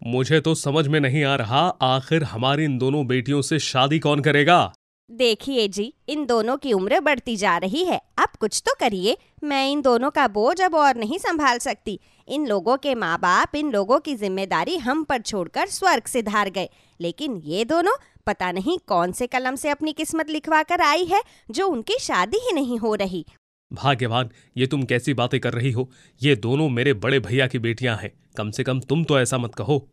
मुझे तो समझ में नहीं आ रहा, आखिर हमारी इन दोनों बेटियों से शादी कौन करेगा। देखिए जी, इन दोनों की उम्र बढ़ती जा रही है, आप कुछ तो करिए। मैं इन दोनों का बोझ अब और नहीं संभाल सकती। इन लोगों के माँ बाप इन लोगों की जिम्मेदारी हम पर छोड़कर स्वर्ग से धार गए, लेकिन ये दोनों पता नहीं कौन से कलम से अपनी किस्मत लिखवा कर आई है जो उनकी शादी ही नहीं हो रही। भाग्यवान, ये तुम कैसी बातें कर रही हो। ये दोनों मेरे बड़े भैया की बेटियां हैं। कम से कम तुम तो ऐसा मत कहो।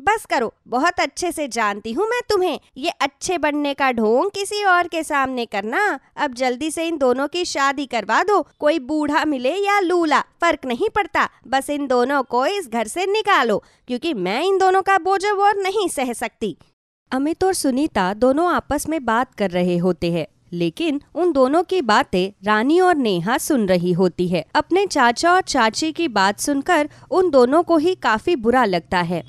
बस करो, बहुत अच्छे से जानती हूँ मैं तुम्हें। ये अच्छे बनने का ढोंग किसी और के सामने करना। अब जल्दी से इन दोनों की शादी करवा दो। कोई बूढ़ा मिले या लूला, फर्क नहीं पड़ता, बस इन दोनों को इस घर से निकालो, क्योंकि मैं इन दोनों का बोझ अब और नहीं सह सकती। अमित और सुनीता दोनों आपस में बात कर रहे होते हैं, लेकिन उन दोनों की बातें रानी और नेहा सुन रही होती है। अपने चाचा और चाची की बात सुनकर उन दोनों को ही काफी बुरा लगता है।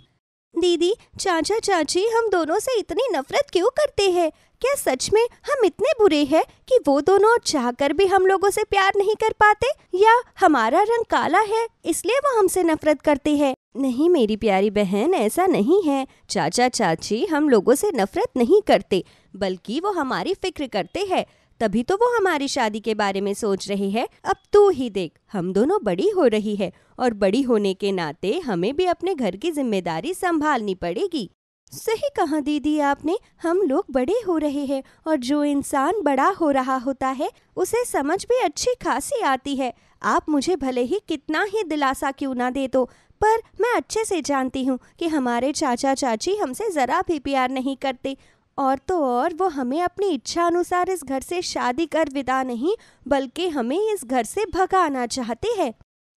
दीदी, चाचा चाची हम दोनों से इतनी नफरत क्यों करते हैं? क्या सच में हम इतने बुरे हैं कि वो दोनों चाहकर भी हम लोगों से प्यार नहीं कर पाते, या हमारा रंग काला है इसलिए वो हमसे नफरत करते हैं? नहीं मेरी प्यारी बहन, ऐसा नहीं है। चाचा चाची हम लोगों से नफरत नहीं करते, बल्कि वो हमारी फिक्र करते हैं, तभी तो वो हमारी शादी के बारे में सोच रहे हैं। अब तू ही देख, हम दोनों बड़ी हो रही है और बड़ी होने के नाते हमें भी अपने घर की जिम्मेदारी संभालनी पड़ेगी। सही कहा दीदी आपने, हम लोग बड़े हो रहे हैं और जो इंसान बड़ा हो रहा होता है उसे समझ भी अच्छी खासी आती है। आप मुझे भले ही कितना ही दिलासा क्यों ना दे दो, पर मैं अच्छे से जानती हूँ कि हमारे चाचा चाची हमसे जरा भी प्यार नहीं करते, और तो और वो हमें अपनी इच्छा अनुसार इस घर से शादी कर विदा नहीं, बल्कि हमें इस घर से भगाना चाहते हैं।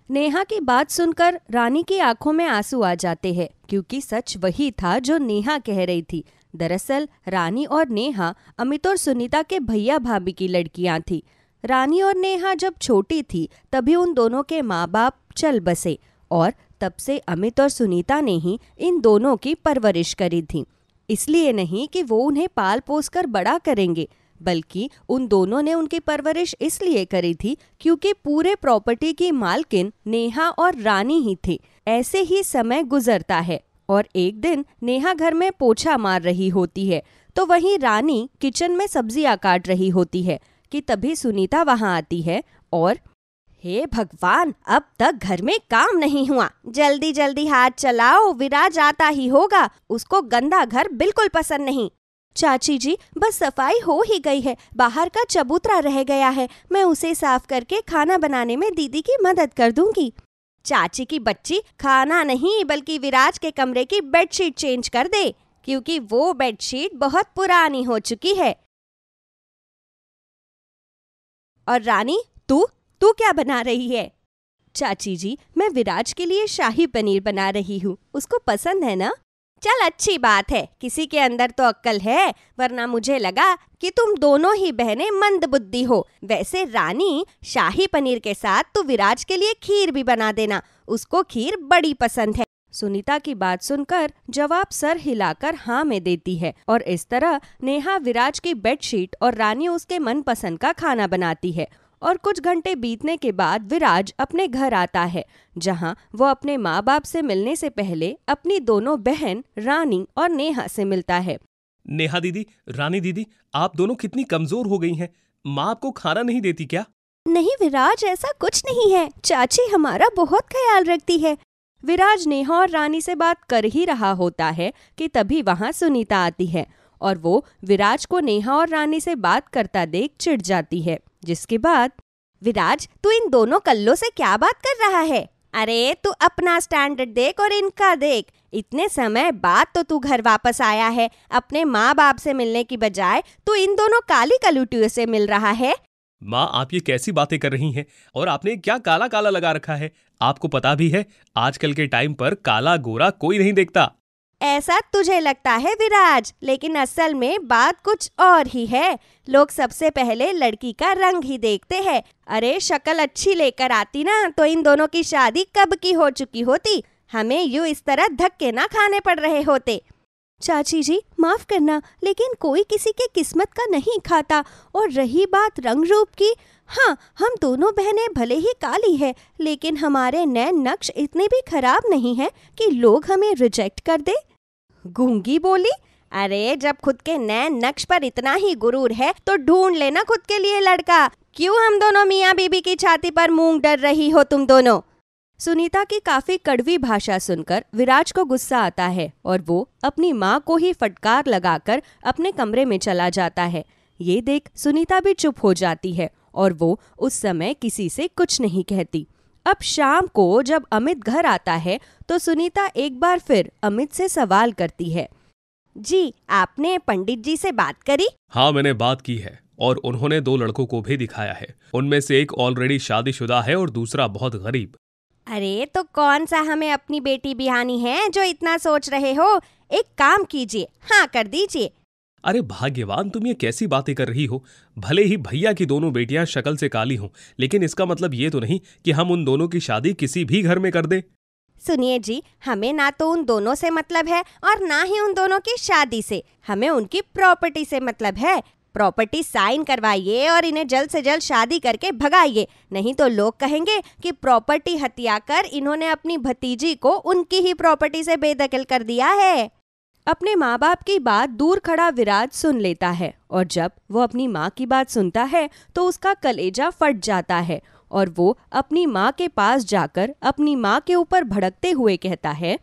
नेहा की बात सुनकर रानी की आंखों में आंसू आ जाते हैं, क्योंकि सच वही था जो नेहा कह रही थी। दरअसल रानी और नेहा अमित और सुनीता के भैया भाभी की लड़कियां थी। रानी और नेहा जब छोटी थी तभी उन दोनों के माँ बाप चल बसे, और तब से अमित और सुनीता ने ही इन दोनों की परवरिश करी थी। इसलिए नहीं कि वो उन्हें पाल पोस कर बड़ा करेंगे, बल्कि उन दोनों ने उनकी परवरिश इसलिए करी थी क्योंकि पूरे प्रॉपर्टी की मालकिन नेहा और रानी ही थी। ऐसे ही समय गुजरता है और एक दिन नेहा घर में पोछा मार रही होती है, तो वहीं रानी किचन में सब्जियां काट रही होती है कि तभी सुनीता वहां आती है और हे भगवान, अब तक घर में काम नहीं हुआ, जल्दी जल्दी हाथ चलाओ, विराज आता ही होगा, उसको गंदा घर बिल्कुल पसंद नहीं। चाची जी, बस सफाई हो ही गई है, बाहर का चबूतरा रह गया है, मैं उसे साफ करके खाना बनाने में दीदी की मदद कर दूंगी। चाची की बच्ची, खाना नहीं बल्कि विराज के कमरे की बेडशीट चेंज कर दे, क्योंकि वो बेडशीट बहुत पुरानी हो चुकी है। और रानी, तू क्या बना रही है? चाची जी, मैं विराज के लिए शाही पनीर बना रही हूँ, उसको पसंद है ना? चल अच्छी बात है, किसी के अंदर तो अक्ल है, वरना मुझे लगा कि तुम दोनों ही बहनें मंद बुद्धि हो। वैसे रानी, शाही पनीर के साथ तू विराज के लिए खीर भी बना देना, उसको खीर बड़ी पसंद है। सुनीता की बात सुनकर जवाब सर हिलाकर हाँ में देती है, और इस तरह नेहा विराज की बेडशीट और रानी उसके मनपसंद का खाना बनाती है। और कुछ घंटे बीतने के बाद विराज अपने घर आता है, जहां वो अपने माँ बाप से मिलने से पहले अपनी दोनों बहन रानी और नेहा से मिलता है। नेहा दीदी, रानी दीदी, आप दोनों कितनी कमजोर हो गई हैं। माँ आपको खाना नहीं देती क्या? नहीं विराज, ऐसा कुछ नहीं है, चाची हमारा बहुत ख्याल रखती है। विराज नेहा और रानी से बात कर ही रहा होता है कि तभी वहां सुनीता आती है, और वो विराज को नेहा और रानी से बात करता देख चिढ़ जाती है। जिसके बाद, विराज, तू इन दोनों कल्लों से क्या बात कर रहा है? अरे तू अपना स्टैंडर्ड देख और इनका देख, इतने समय बाद तो तू घर वापस आया है, अपने माँ बाप से मिलने की बजाय तू इन दोनों काली कलूटियों से मिल रहा है। माँ, आप ये कैसी बातें कर रही हैं? और आपने क्या काला काला लगा रखा है? आपको पता भी है, आजकल के टाइम पर काला गोरा कोई नहीं देखता। ऐसा तुझे लगता है विराज, लेकिन असल में बात कुछ और ही है। लोग सबसे पहले लड़की का रंग ही देखते हैं। अरे शक्ल अच्छी लेकर आती ना तो इन दोनों की शादी कब की हो चुकी होती, हमें यूं इस तरह धक्के ना खाने पड़ रहे होते। चाची जी माफ करना, लेकिन कोई किसी के किस्मत का नहीं खाता। और रही बात रंग रूप की, हाँ, हम दोनों बहनें भले ही काली है, लेकिन हमारे नैन नक्श इतने भी खराब नहीं है कि लोग हमें रिजेक्ट कर दे। गूंगी बोली, अरे जब खुद के नैन नक्श पर इतना ही गुरूर है तो ढूंढ लेना खुद के लिए लड़का। क्यों हम दोनों मियाँ बीबी की छाती पर मूंग डर रही हो तुम दोनों? सुनीता की काफी कड़वी भाषा सुनकर विराज को गुस्सा आता है और वो अपनी माँ को ही फटकार लगाकर अपने कमरे में चला जाता है। ये देख सुनीता भी चुप हो जाती है और वो उस समय किसी से कुछ नहीं कहती। अब शाम को जब अमित घर आता है तो सुनीता एक बार फिर अमित से सवाल करती है, जी आपने पंडित जी से बात करी? हाँ, मैंने बात की है और उन्होंने 2 लड़कों को भी दिखाया है। उनमें से एक ऑलरेडी शादीशुदा है और दूसरा बहुत गरीब। अरे तो कौन सा हमें अपनी बेटी बिहानी है जो इतना सोच रहे हो? एक काम कीजिए, हाँ कर दीजिए। अरे भाग्यवान, तुम ये कैसी बातें कर रही हो? भले ही भैया की दोनों बेटियां शक्ल से काली हों, लेकिन इसका मतलब ये तो नहीं कि हम उन दोनों की शादी किसी भी घर में कर दें। सुनिए जी, हमें ना तो उन दोनों से मतलब है और ना ही उन दोनों की शादी से। हमें उनकी प्रॉपर्टी से मतलब है। प्रॉपर्टी साइन करवाइए और इन्हें जल्द से जल्द शादी करके भगाइए, नहीं तो लोग कहेंगे कि प्रॉपर्टी हत्या कर इन्होंने अपनी भतीजी को उनकी ही प्रॉपर्टी से बेदखल कर दिया है। अपने माँ बाप की बात दूर खड़ा विराज सुन लेता है और जब वो अपनी माँ की बात सुनता है तो उसका कलेजा फट जाता है और वो अपनी माँ के पास जाकर अपनी माँ के ऊपर भड़कते हुए कहता है,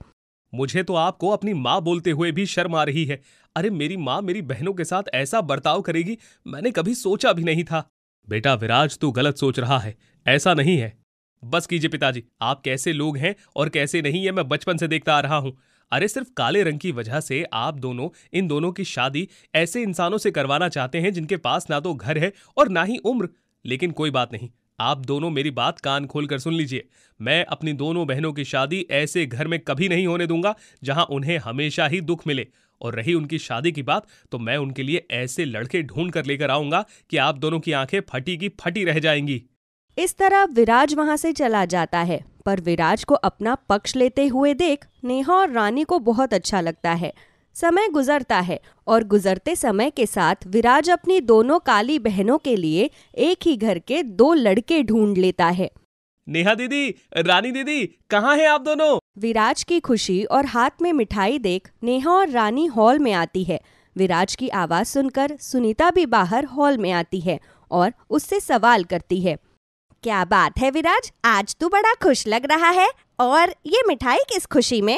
मुझे तो आपको अपनी माँ बोलते हुए भी शर्म आ रही है। अरे मेरी माँ मेरी बहनों के साथ ऐसा बर्ताव करेगी, मैंने कभी सोचा भी नहीं था। बेटा विराज, तू गलत सोच रहा है, ऐसा नहीं है। बस कीजिए पिताजी, आप कैसे लोग हैं और कैसे नहीं है मैं बचपन से देखता आ रहा हूँ। अरे सिर्फ काले रंग की वजह से आप दोनों इन दोनों की शादी ऐसे इंसानों से करवाना चाहते हैं जिनके पास ना तो घर है और ना ही उम्र। लेकिन कोई बात नहीं, आप दोनों मेरी बात कान खोल कर सुन लीजिए। मैं अपनी दोनों बहनों की शादी ऐसे घर में कभी नहीं होने दूंगा जहां उन्हें हमेशा ही दुख मिले। और रही उनकी शादी की बात, तो मैं उनके लिए ऐसे लड़के ढूंढ कर लेकर आऊंगा कि आप दोनों की आंखें फटी की फटी रह जाएंगी। इस तरह विराज वहां से चला जाता है, पर विराज को अपना पक्ष लेते हुए देख नेहा और रानी को बहुत अच्छा लगता है। समय गुजरता है और गुजरते समय के साथ विराज अपनी दोनों काली बहनों के लिए एक ही घर के 2 लड़के ढूंढ लेता है। नेहा दीदी, रानी दीदी, कहाँ हैं आप दोनों? विराज की खुशी और हाथ में मिठाई देख नेहा और रानी हॉल में आती है। विराज की आवाज सुनकर सुनीता भी बाहर हॉल में आती है और उससे सवाल करती है, क्या बात है विराज, आज तू बड़ा खुश लग रहा है, और ये मिठाई किस खुशी में?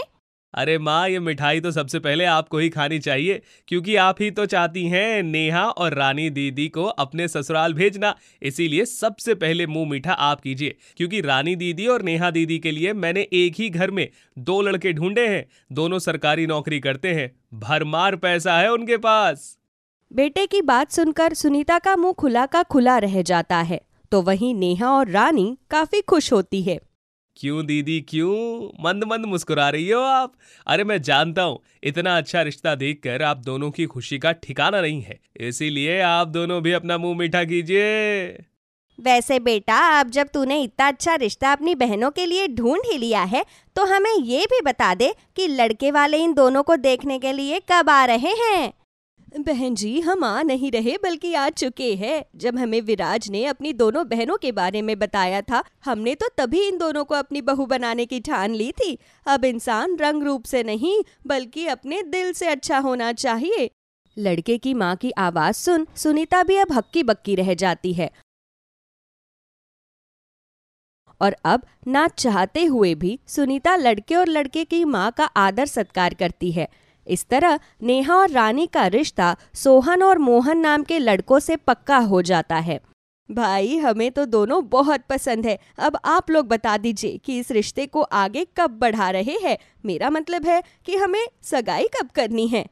अरे माँ, ये मिठाई तो सबसे पहले आपको ही खानी चाहिए, क्योंकि आप ही तो चाहती हैं नेहा और रानी दीदी को अपने ससुराल भेजना। इसीलिए सबसे पहले मुंह मीठा आप कीजिए, क्योंकि रानी दीदी और नेहा दीदी के लिए मैंने एक ही घर में 2 लड़के ढूंढे हैं। दोनों सरकारी नौकरी करते हैं, भरमार पैसा है उनके पास। बेटे की बात सुनकर सुनीता का मुंह खुला का खुला रह जाता है, तो वहीं नेहा और रानी काफी खुश होती है। क्यों दीदी, क्यों मंद मंद मुस्कुरा रही हो आप? अरे मैं जानता हूँ इतना अच्छा रिश्ता देखकर आप दोनों की खुशी का ठिकाना नहीं है, इसीलिए आप दोनों भी अपना मुंह मीठा कीजिए। वैसे बेटा, अब जब तूने इतना अच्छा रिश्ता अपनी बहनों के लिए ढूंढ ही लिया है तो हमें ये भी बता दे कि लड़के वाले इन दोनों को देखने के लिए कब आ रहे हैं? बहन जी, हम आ नहीं रहे बल्कि आ चुके हैं। जब हमें विराज ने अपनी दोनों बहनों के बारे में बताया था, हमने तो तभी इन दोनों को अपनी बहू बनाने की ठान ली थी। अब इंसान रंग रूप से नहीं बल्कि अपने दिल से अच्छा होना चाहिए। लड़के की माँ की आवाज सुन सुनीता भी अब हक्की बक्की रह जाती है और अब ना चाहते हुए भी सुनीता लड़के और लड़के की माँ का आदर सत्कार करती है। इस तरह नेहा और रानी का रिश्ता सोहन और मोहन नाम के लड़कों से पक्का हो जाता है। भाई, हमें तो दोनों बहुत पसंद है। अब आप लोग बता दीजिए कि इस रिश्ते को आगे कब बढ़ा रहे हैं। मेरा मतलब है कि हमें सगाई कब करनी है।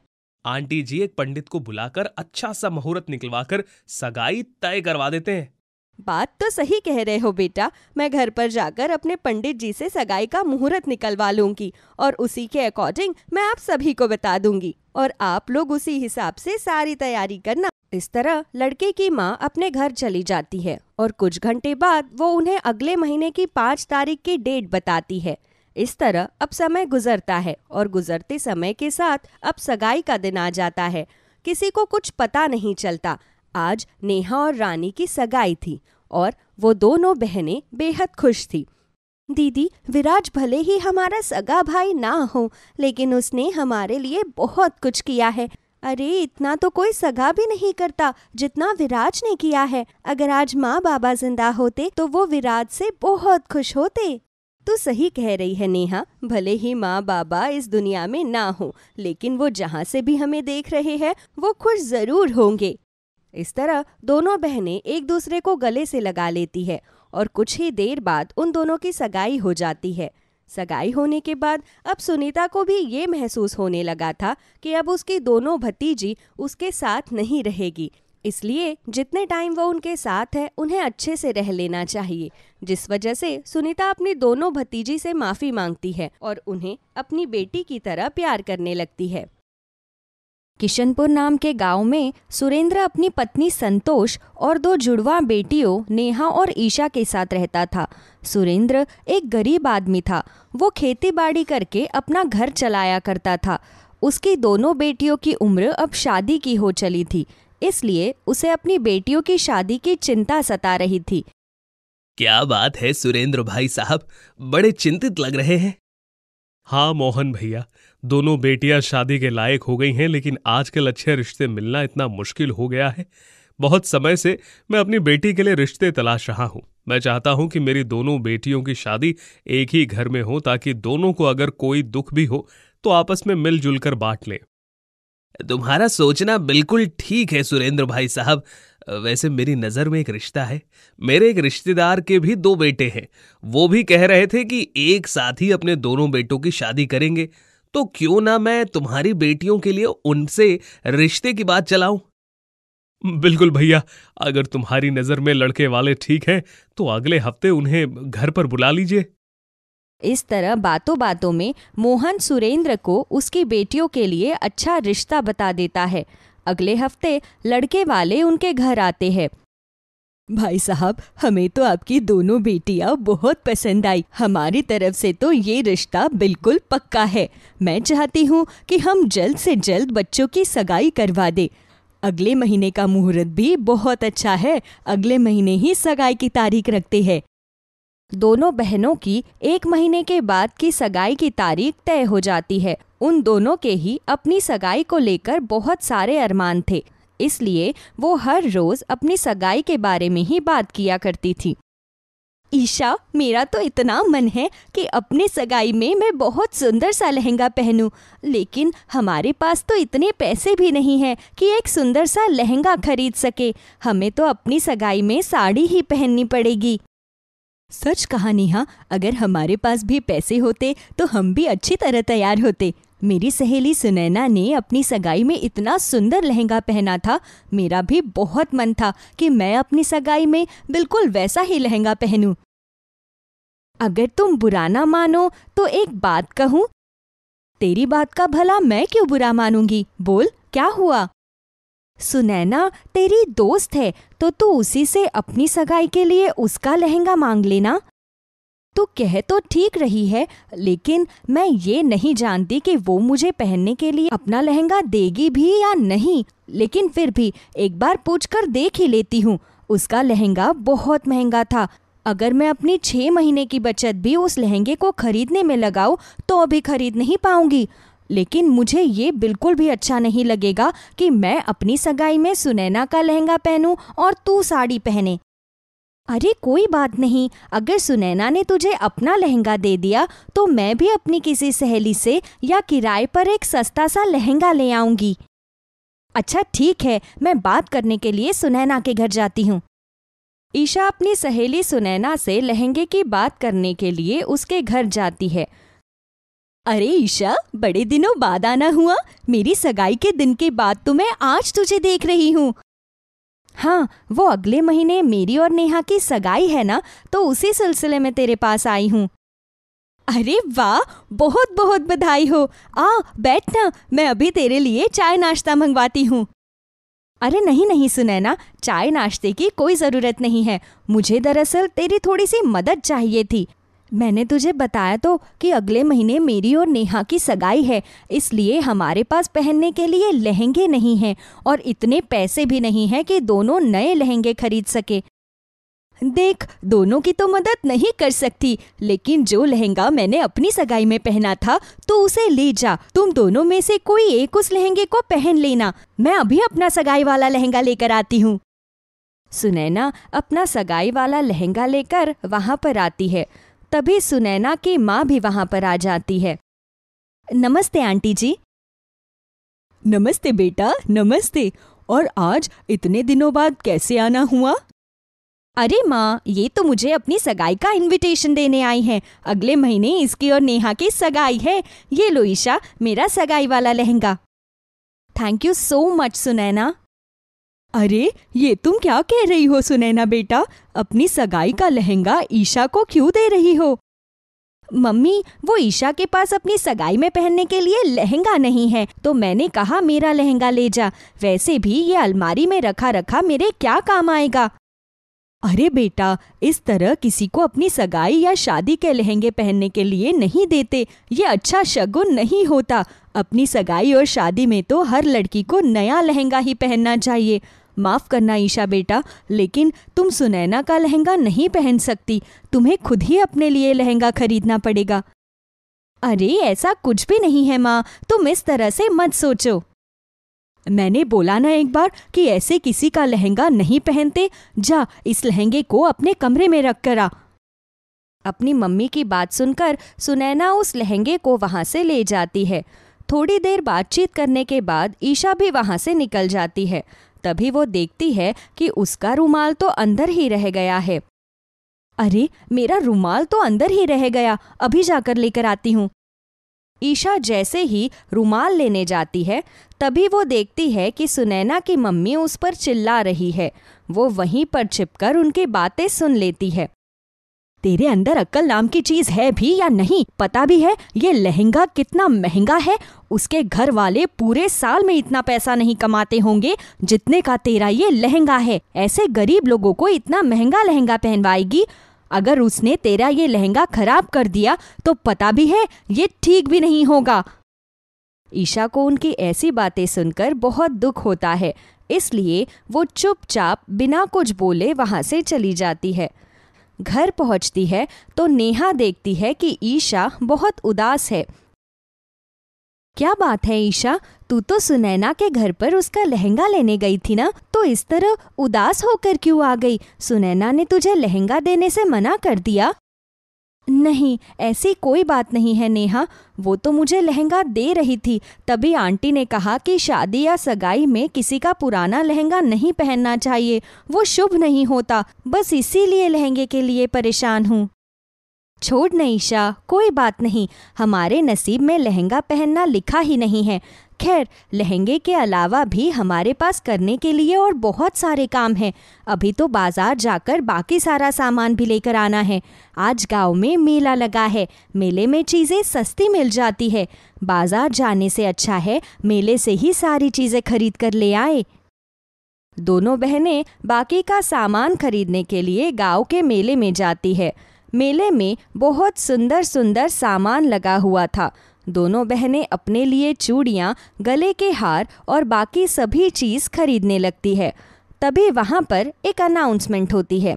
आंटी जी, एक पंडित को बुलाकर अच्छा सा मुहूर्त निकलवाकर सगाई तय करवा देते हैं। बात तो सही कह रहे हो बेटा, मैं घर पर जाकर अपने पंडित जी से सगाई का मुहूर्त निकलवा लूंगी और उसी के अकॉर्डिंग मैं आप सभी को बता दूंगी और आप लोग उसी हिसाब से सारी तैयारी करना। इस तरह लड़के की माँ अपने घर चली जाती है और कुछ घंटे बाद वो उन्हें अगले महीने की 5 तारीख की डेट बताती है। इस तरह अब समय गुजरता है और गुजरते समय के साथ अब सगाई का दिन आ जाता है। किसी को कुछ पता नहीं चलता। आज नेहा और रानी की सगाई थी और वो दोनों बहनें बेहद खुश थी। दीदी, विराज भले ही हमारा सगा भाई ना हो, लेकिन उसने हमारे लिए बहुत कुछ किया है। अरे इतना तो कोई सगा भी नहीं करता जितना विराज ने किया है। अगर आज माँ बाबा जिंदा होते तो वो विराज से बहुत खुश होते। तू सही कह रही है नेहा, भले ही माँ बाबा इस दुनिया में ना हो, लेकिन वो जहाँ से भी हमें देख रहे हैं वो खुश जरूर होंगे। इस तरह दोनों बहनें एक दूसरे को गले से लगा लेती है और कुछ ही देर बाद उन दोनों की सगाई हो जाती है। सगाई होने के बाद अब सुनीता को भी ये महसूस होने लगा था कि अब उसकी दोनों भतीजी उसके साथ नहीं रहेगी, इसलिए जितने टाइम वो उनके साथ है उन्हें अच्छे से रह लेना चाहिए। जिस वजह से सुनीता अपनी दोनों भतीजी से माफ़ी मांगती है और उन्हें अपनी बेटी की तरह प्यार करने लगती है। किशनपुर नाम के गांव में सुरेंद्र अपनी पत्नी संतोष और 2 जुड़वा बेटियों नेहा और ईशा के साथ रहता था। सुरेंद्र एक गरीब आदमी था। वो खेती बाड़ी करके अपना घर चलाया करता था। उसकी दोनों बेटियों की उम्र अब शादी की हो चली थी, इसलिए उसे अपनी बेटियों की शादी की चिंता सता रही थी। क्या बात है सुरेंद्र भाई साहब, बड़े चिंतित लग रहे हैं। हाँ मोहन भैया, दोनों बेटियां शादी के लायक हो गई हैं, लेकिन आजकल अच्छे रिश्ते मिलना इतना मुश्किल हो गया है। बहुत समय से मैं अपनी बेटी के लिए रिश्ते तलाश रहा हूँ। मैं चाहता हूँ कि मेरी दोनों बेटियों की शादी एक ही घर में हो, ताकि दोनों को अगर कोई दुख भी हो तो आपस में मिलजुल कर बांट लें। तुम्हारा सोचना बिल्कुल ठीक है सुरेंद्र भाई साहब। वैसे मेरी नज़र में एक रिश्ता है। मेरे एक रिश्तेदार के भी 2 बेटे हैं। वो भी कह रहे थे कि एक साथ ही अपने दोनों बेटों की शादी करेंगे, तो क्यों ना मैं तुम्हारी बेटियों के लिए उनसे रिश्ते की बात चलाऊं। बिल्कुल भैया, अगर तुम्हारी नज़र में लड़के वाले ठीक हैं तो अगले हफ्ते उन्हें घर पर बुला लीजिए। इस तरह बातों बातों में मोहन सुरेंद्र को उसकी बेटियों के लिए अच्छा रिश्ता बता देता है। अगले हफ्ते लड़के वाले उनके घर आते हैं। भाई साहब, हमें तो आपकी दोनों बेटियां बहुत पसंद आई। हमारी तरफ से तो ये रिश्ता बिल्कुल पक्का है। मैं चाहती हूँ कि हम जल्द से जल्द बच्चों की सगाई करवा दे। अगले महीने का मुहूर्त भी बहुत अच्छा है। अगले महीने ही सगाई की तारीख रखते हैं। दोनों बहनों की 1 महीने के बाद की सगाई की तारीख तय हो जाती है। उन दोनों के ही अपनी सगाई को लेकर बहुत सारे अरमान थे, इसलिए वो हर रोज अपनी सगाई के बारे में ही बात किया करती थी। ईशा, मेरा तो इतना मन है कि अपने सगाई में मैं बहुत सुंदर सा लहंगा पहनूं, लेकिन हमारे पास तो इतने पैसे भी नहीं हैं कि एक सुंदर सा लहंगा खरीद सके। हमें तो अपनी सगाई में साड़ी ही पहननी पड़ेगी। सच कहा नेहा, अगर हमारे पास भी पैसे होते तो हम भी अच्छी तरह तैयार होते। मेरी सहेली सुनैना ने अपनी सगाई में इतना सुंदर लहंगा पहना था। मेरा भी बहुत मन था कि मैं अपनी सगाई में बिल्कुल वैसा ही लहंगा पहनूं। अगर तुम बुरा ना मानो तो एक बात कहूं। तेरी बात का भला मैं क्यों बुरा मानूंगी? बोल, क्या हुआ? सुनैना तेरी दोस्त है, तो तू उसी से अपनी सगाई के लिए उसका लहंगा मांग लेना। तू कह तो ठीक रही है, लेकिन मैं ये नहीं जानती कि वो मुझे पहनने के लिए अपना लहंगा देगी भी या नहीं। लेकिन फिर भी एक बार पूछकर देख ही लेती हूँ। उसका लहंगा बहुत महंगा था। अगर मैं अपनी 6 महीने की बचत भी उस लहंगे को खरीदने में लगाऊं तो अभी खरीद नहीं पाऊंगी। लेकिन मुझे ये बिल्कुल भी अच्छा नहीं लगेगा कि मैं अपनी सगाई में सुनैना का लहंगा पहनूं और तू साड़ी पहने। अरे कोई बात नहीं, अगर सुनैना ने तुझे अपना लहंगा दे दिया तो मैं भी अपनी किसी सहेली से या किराए पर एक सस्ता सा लहंगा ले आऊंगी। अच्छा ठीक है, मैं बात करने के लिए सुनैना के घर जाती हूँ। ईशा अपनी सहेली सुनैना से लहंगे की बात करने के लिए उसके घर जाती है। अरे ईशा, बड़े दिनों बाद आना हुआ। मेरी सगाई के दिन के बाद तो मैं आज तुझे देख रही हूँ। हाँ, वो अगले महीने मेरी और नेहा की सगाई है ना, तो उसी सिलसिले में तेरे पास आई हूँ। अरे वाह, बहुत बहुत बधाई हो। बैठ ना, मैं अभी तेरे लिए चाय नाश्ता मंगवाती हूँ। अरे नहीं नहीं सुनैना, चाय नाश्ते की कोई ज़रूरत नहीं है। मुझे दरअसल तेरी थोड़ी सी मदद चाहिए थी। मैंने तुझे बताया तो कि अगले महीने मेरी और नेहा की सगाई है, इसलिए हमारे पास पहनने के लिए लहंगे नहीं हैं और इतने पैसे भी नहीं हैं कि दोनों नए लहंगे खरीद सके। देख, दोनों की तो मदद नहीं कर सकती, लेकिन जो लहंगा मैंने अपनी सगाई में पहना था तो उसे ले जा। तुम दोनों में से कोई एक उस लहंगे को पहन लेना। मैं अभी अपना सगाई वाला लहंगा लेकर आती हूँ। सुनैना अपना सगाई वाला लहंगा लेकर वहां पर आती है। तभी सुनैना की माँ भी वहां पर आ जाती है। नमस्ते आंटी जी। नमस्ते बेटा, नमस्ते। और आज इतने दिनों बाद कैसे आना हुआ? अरे माँ, ये तो मुझे अपनी सगाई का इनविटेशन देने आई हैं। अगले महीने इसकी और नेहा की सगाई है। ये लो ईशा, मेरा सगाई वाला lehenga. Thank you so much Sunaina. अरे ये तुम क्या कह रही हो सुनैना बेटा? अपनी सगाई का लहंगा ईशा को क्यों दे रही हो? मम्मी, वो ईशा के पास अपनी सगाई में पहनने के लिए लहंगा नहीं है, तो मैंने कहा मेरा लहंगा ले जा। वैसे भी ये अलमारी में रखा रखा मेरे क्या काम आएगा। अरे बेटा, इस तरह किसी को अपनी सगाई या शादी के लहंगे पहनने के लिए नहीं देते। ये अच्छा शगुन नहीं होता। अपनी सगाई और शादी में तो हर लड़की को नया लहंगा ही पहनना चाहिए। माफ करना ईशा बेटा, लेकिन तुम सुनैना का लहंगा नहीं पहन सकती। तुम्हें खुद ही अपने लिए लहंगा खरीदना पड़ेगा। अरे ऐसा कुछ भी नहीं है माँ, तुम इस तरह से मत सोचो। मैंने बोला ना एक बार कि ऐसे किसी का लहंगा नहीं पहनते। जा, इस लहंगे को अपने कमरे में रख कर आ। अपनी मम्मी की बात सुनकर सुनैना उस लहंगे को वहां से ले जाती है। थोड़ी देर बातचीत करने के बाद ईशा भी वहां से निकल जाती है। तभी वो देखती है कि उसका रुमाल तो अंदर ही रह गया है। अरे, मेरा रुमाल तो अंदर ही रह गया, अभी जाकर लेकर आती हूँ। ईशा जैसे ही रुमाल लेने जाती है, तभी वो देखती है कि सुनैना की मम्मी उस पर चिल्ला रही है। वो वहीं पर छिपकर उनकी बातें सुन लेती है। तेरे अंदर अक्ल नाम की चीज है भी या नहीं? पता भी है ये लहंगा कितना महंगा है? उसके घर वाले पूरे साल में इतना पैसा नहीं कमाते होंगे जितने का तेरा ये लहंगा है। ऐसे गरीब लोगों को इतना महंगा लहंगा पहनवाएगी? अगर उसने तेरा ये लहंगा खराब कर दिया तो पता भी है ये ठीक भी नहीं होगा। ईशा को उनकी ऐसी बातें सुनकर बहुत दुख होता है, इसलिए वो चुपचाप बिना कुछ बोले वहां से चली जाती है। घर पहुंचती है तो नेहा देखती है कि ईशा बहुत उदास है। क्या बात है ईशा, तू तो सुनैना के घर पर उसका लहंगा लेने गई थी ना, तो इस तरह उदास होकर क्यों आ गई? सुनैना ने तुझे लहंगा देने से मना कर दिया? नहीं, ऐसी कोई बात नहीं है नेहा, वो तो मुझे लहंगा दे रही थी। तभी आंटी ने कहा कि शादी या सगाई में किसी का पुराना लहंगा नहीं पहनना चाहिए, वो शुभ नहीं होता। बस इसीलिए लहंगे के लिए परेशान हूँ। छोड़ नहीं ईशा, कोई बात नहीं, हमारे नसीब में लहंगा पहनना लिखा ही नहीं है। खैर, लहंगे के अलावा भी हमारे पास करने के लिए और बहुत सारे काम हैं। अभी तो बाजार जाकर बाकी सारा सामान भी लेकर आना है। आज गांव में मेला लगा है, मेले में चीज़ें सस्ती मिल जाती है। बाजार जाने से अच्छा है मेले से ही सारी चीज़ें खरीद कर ले आए। दोनों बहनें बाकी का सामान खरीदने के लिए गांव के मेले में जाती है। मेले में बहुत सुंदर सुंदर सामान लगा हुआ था। दोनों बहनें अपने लिए चूड़ियाँ, गले के हार और बाकी सभी चीज़ खरीदने लगती है। तभी वहाँ पर एक अनाउंसमेंट होती है।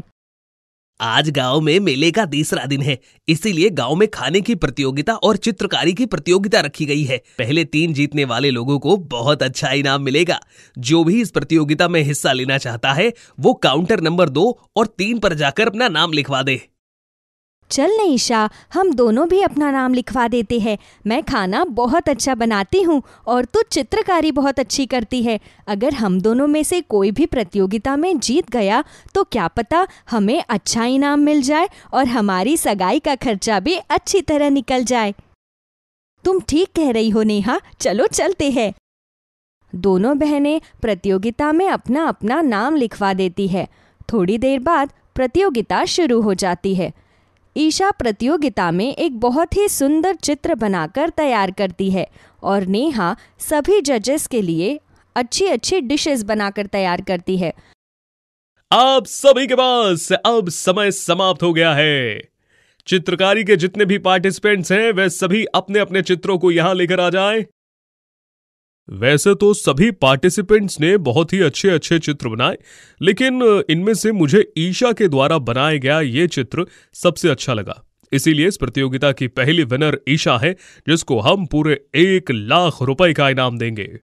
आज गांव में मेले का तीसरा दिन है, इसीलिए गांव में खाने की प्रतियोगिता और चित्रकारी की प्रतियोगिता रखी गई है। पहले 3 जीतने वाले लोगों को बहुत अच्छा इनाम मिलेगा। जो भी इस प्रतियोगिता में हिस्सा लेना चाहता है वो काउंटर नंबर 2 और 3 पर जाकर अपना नाम लिखवा दे। चल ईशा, हम दोनों भी अपना नाम लिखवा देते हैं। मैं खाना बहुत अच्छा बनाती हूँ और तू चित्रकारी बहुत अच्छी करती है। अगर हम दोनों में से कोई भी प्रतियोगिता में जीत गया तो क्या पता हमें अच्छा इनाम मिल जाए और हमारी सगाई का खर्चा भी अच्छी तरह निकल जाए। तुम ठीक कह रही हो नेहा, चलो चलते हैं। दोनों बहनें प्रतियोगिता में अपना अपना नाम लिखवा देती है। थोड़ी देर बाद प्रतियोगिता शुरू हो जाती है। ईशा प्रतियोगिता में एक बहुत ही सुंदर चित्र बनाकर तैयार करती है और नेहा सभी जजेस के लिए अच्छी अच्छी डिशेस बनाकर तैयार करती है। आप सभी के पास अब समय समाप्त हो गया है। चित्रकारी के जितने भी पार्टिसिपेंट्स हैं वे सभी अपने अपने चित्रों को यहां लेकर आ जाएं। वैसे तो सभी पार्टिसिपेंट्स ने बहुत ही अच्छे अच्छे चित्र बनाए, लेकिन इनमें से मुझे ईशा के द्वारा बनाया गया ये चित्र सबसे अच्छा लगा। इसीलिए इस प्रतियोगिता की पहली विनर ईशा है, जिसको हम पूरे 1,00,000 रुपए का इनाम देंगे।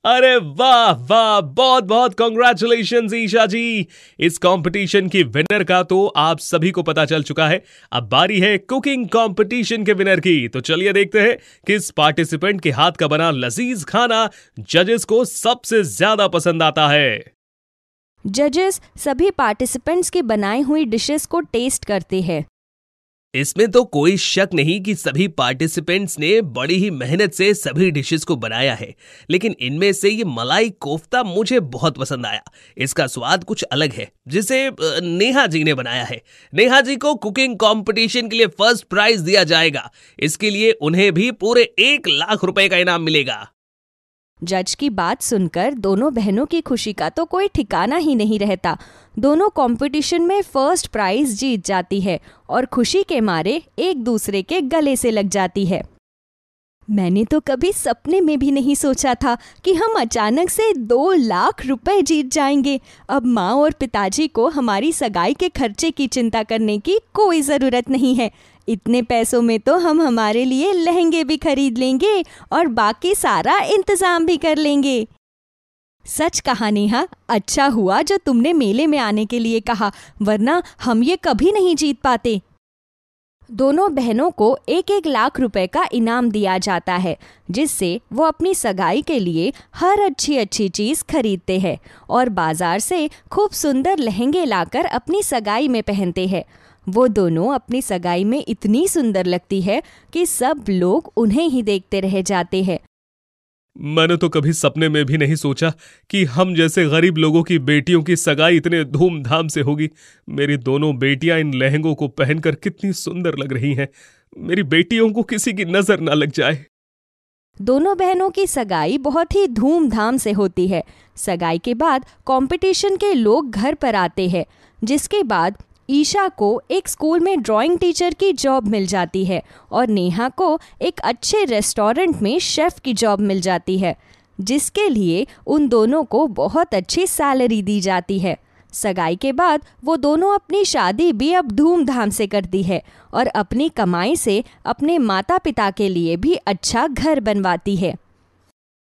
अरे वाह वाह, बहुत बहुत कॉन्ग्रेचुलेशंस ईशा जी। इस कंपटीशन की विनर का तो आप सभी को पता चल चुका है। अब बारी है कुकिंग कंपटीशन के विनर की। तो चलिए देखते हैं किस पार्टिसिपेंट के हाथ का बना लजीज खाना जजेस को सबसे ज्यादा पसंद आता है। जजेस सभी पार्टिसिपेंट्स की बनाई हुई डिशेस को टेस्ट करते हैं। इसमें तो कोई शक नहीं कि सभी पार्टिसिपेंट्स ने बड़ी ही मेहनत से सभी डिशेस को बनाया है, लेकिन इनमें से ये मलाई कोफ्ता मुझे बहुत पसंद आया। इसका स्वाद कुछ अलग है, जिसे नेहा जी ने बनाया है। नेहा जी को कुकिंग कंपटीशन के लिए फर्स्ट प्राइज दिया जाएगा। इसके लिए उन्हें भी पूरे 1,00,000 रुपए का इनाम मिलेगा। जज की बात सुनकर दोनों बहनों की खुशी का तो कोई ठिकाना ही नहीं रहता। दोनों कंपटीशन में फर्स्ट प्राइज जीत जाती है और खुशी के मारे एक दूसरे के गले से लग जाती है। मैंने तो कभी सपने में भी नहीं सोचा था कि हम अचानक से 2,00,000 रुपए जीत जाएंगे। अब माँ और पिताजी को हमारी सगाई के खर्चे की चिंता करने की कोई ज़रूरत नहीं है। इतने पैसों में तो हम हमारे लिए लहंगे भी खरीद लेंगे और बाकी सारा इंतजाम भी कर लेंगे। सच कहा नेहा, अच्छा हुआ जो तुमने मेले में आने के लिए कहा, वरना हम ये कभी नहीं जीत पाते। दोनों बहनों को 1,00,000 रुपए का इनाम दिया जाता है, जिससे वो अपनी सगाई के लिए हर अच्छी चीज़ खरीदते हैं और बाजार से खूब सुंदर लहंगे लाकर अपनी सगाई में पहनते हैं। वो दोनों अपनी सगाई में इतनी सुंदर लगती है कि सब लोग उन्हें ही देखते रह जाते हैं। मैंने तो कभी सपने में भी नहीं सोचा कि हम जैसे गरीब लोगों की बेटियों की सगाई इतने धूमधाम से होगी। मेरी दोनों बेटियां इन लहंगों को पहनकर कितनी सुंदर लग रही हैं। मेरी बेटियों को किसी की नजर ना लग जाए। दोनों बहनों की सगाई बहुत ही धूमधाम से होती है। सगाई के बाद कंपटीशन के लोग घर पर आते हैं, जिसके बाद ईशा को एक स्कूल में ड्राइंग टीचर की जॉब मिल जाती है और नेहा को एक अच्छे रेस्टोरेंट में शेफ की जॉब मिल जाती है, जिसके लिए उन दोनों को बहुत अच्छी सैलरी दी जाती है। सगाई के बाद वो दोनों अपनी शादी भी अब धूमधाम से करती है और अपनी कमाई से अपने माता पिता के लिए भी अच्छा घर बनवाती है।